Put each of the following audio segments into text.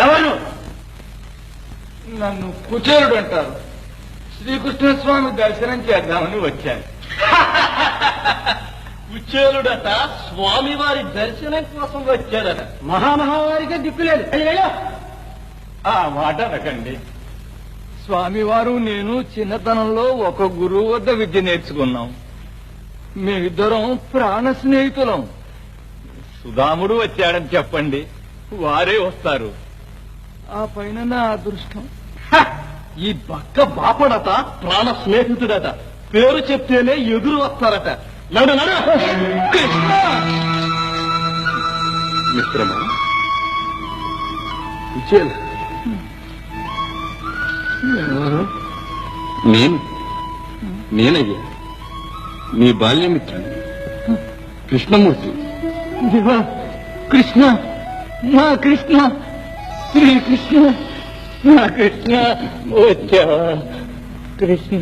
ఎవరు? నన్ను కుచేరుడు అంటారు. శ్రీకృష్ణస్వామి దర్శనం చేద్దామని వచ్చాను. కుచేలుడట స్వామివారి దర్శనం కోసం వచ్చాడట. మహామహావారిగా దిక్కులేదు. ఆ మాట అనకండి. స్వామివారు నేను చిన్నతనంలో ఒక గురువు వద్ద విద్య నేర్చుకున్నాం. మేమిద్దరం ప్రాణ స్నేహితులం. సుధాముడు వచ్చాడని చెప్పండి, వారే వస్తారు. ఆ పైన నా అదృష్టం. ఈ బక్క బాపడట ప్రాణ స్నేహితుడట. పేరు చెప్తేనే ఎదురు వస్తారట. నడు నడు. కృష్ణ మిత్రమా కుచేల, నేనయ్యా నీ బాల్యమిత్రుడు కృష్ణమూర్తి. కృష్ణ, మా కృష్ణ, శ్రీకృష్ణ, మా కృష్ణ వచ్చా. కృష్ణ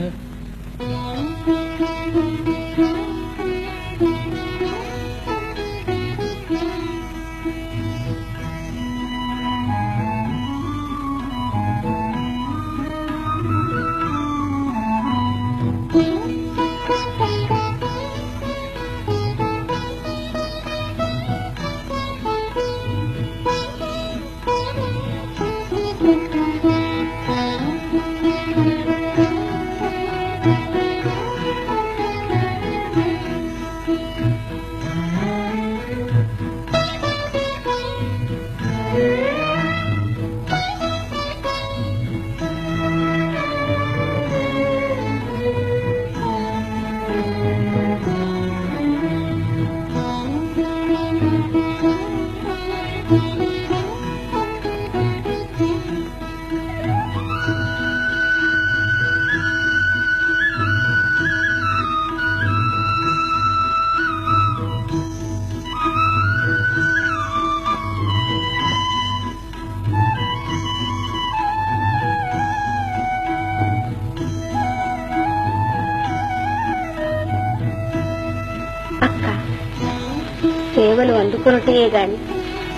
సేవలు అందుకున్నటే గాని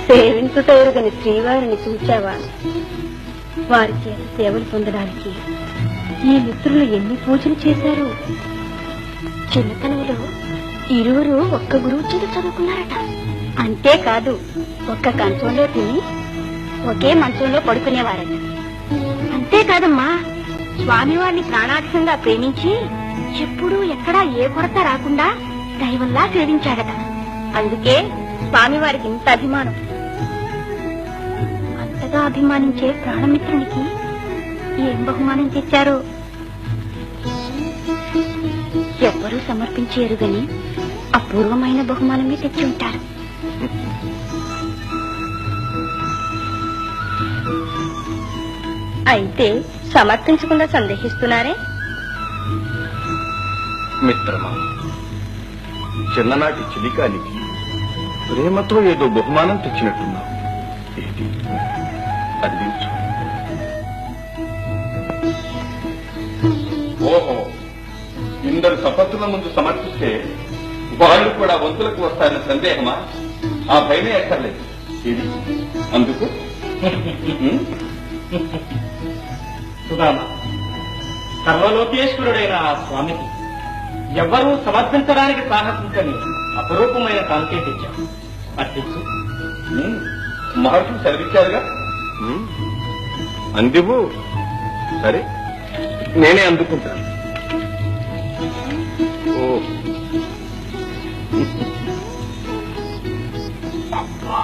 సేవించుటెరుగని శ్రీవారిని చూచావా? వారి చేత సేవలు పొందడానికి ఈ మిత్రులు ఎన్ని పూజలు చేశారు. చిన్నతనంలో ఇరువురు ఒక్క గురువు చేత చదువుకున్నారట. అంతేకాదు, ఒక్క కంచంలో తిని ఒకే మంచంలో పడుకునేవారట. అంతేకాదమ్మా, స్వామివారిని ప్రాణాధికంగా ప్రేమించి ఎప్పుడూ ఎక్కడా ఏ కొరత రాకుండా దైవంలా సేవించాడట. అందుకే స్వామివారికి ఇంత అభిమానం. అంతగా అభిమానించే ప్రాణమిత్రునికి ఏం బహుమానం తెచ్చారో ఎవ్వరూ సమర్పించేరు గని అపూర్వమైన బహుమానమే తెచ్చి ఉంటారు. అయితే సమర్పించకుండా సందేహిస్తున్నారే? మిత్రమా, చిన్ననాటి చిలికానికి ప్రేమతో ఏదో బహుమానం తెచ్చినట్టున్నావు. ఏది అందించు. ఓహో, ఇందరు సపత్తుల ముందు సమర్పిస్తే వాళ్ళు కూడా వంతులకు వస్తారన్న సందేహమా? ఆ భయమే ఎక్కర్లేదు. ఇది అందుకు సుధామ, సర్వలోకేశ్వరుడైన ఆ స్వామికి ఎవ్వరూ సమర్పించడానికి సాహసించని అపరూపమైన కాంతే తెచ్చాం. అర్పించు. మహర్షులు సెలవిచ్చారుగా. అందివు. సరే, నేనే అందుకుంటాను. ఓ అబ్బా,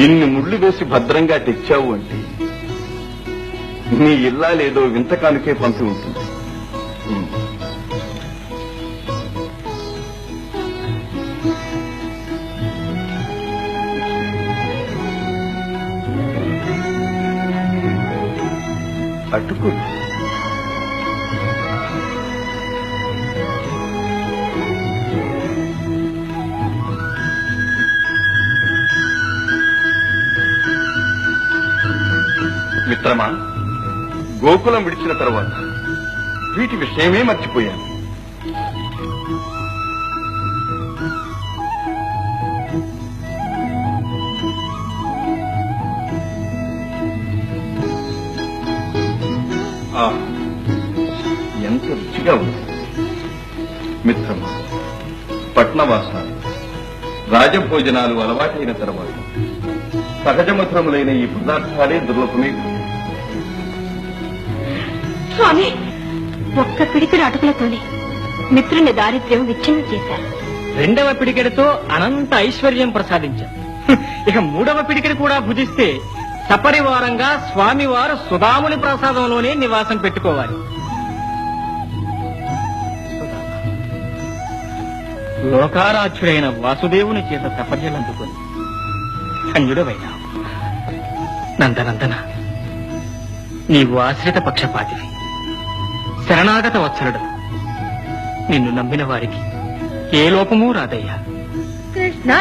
ఇన్ని ముళ్ళు వేసి భద్రంగా తెచ్చావు అంటే నీ ఇల్లాలేదో వింత కానుకే పంపి ఉంటుంది. అటుకు మిత్రమా, గోకులం విడిచిన తర్వాత వీటి విషయమే మర్చిపోయాను. రుచిగా ఉంది. మిత్రమా, పట్నవాసాలు రాజభోజనాలు అలవాటైన తర్వాత సహజ మధురములైన ఈ పదార్థాలే దుర్లభమే. స్వామి, ఒక్క పిడికిడి అటుకులతోనే మిత్రుని దారిద్ర్యం విచ్ఛిన్నం చేశారు. రెండవ పిడికెడితో అనంత ఐశ్వర్యం ప్రసాదించాం. ఇక మూడవ పిడికెడి కూడా భుజిస్తే సపరివారంగా స్వామివారు సుధాముని ప్రసాదంలోనే నివాసం పెట్టుకోవాలి. లోకారాధ్యుడైన వాసుదేవుని చేత తపర్యలందుకొని ధన్యుడవైనా. నందనందన, నీవు ఆశ్రిత పక్షపాతివి, శరణాగత వత్సలుడు. నిన్ను నమ్మిన వారికి ఏ లోపమూ రాదయ్యా. కృష్ణ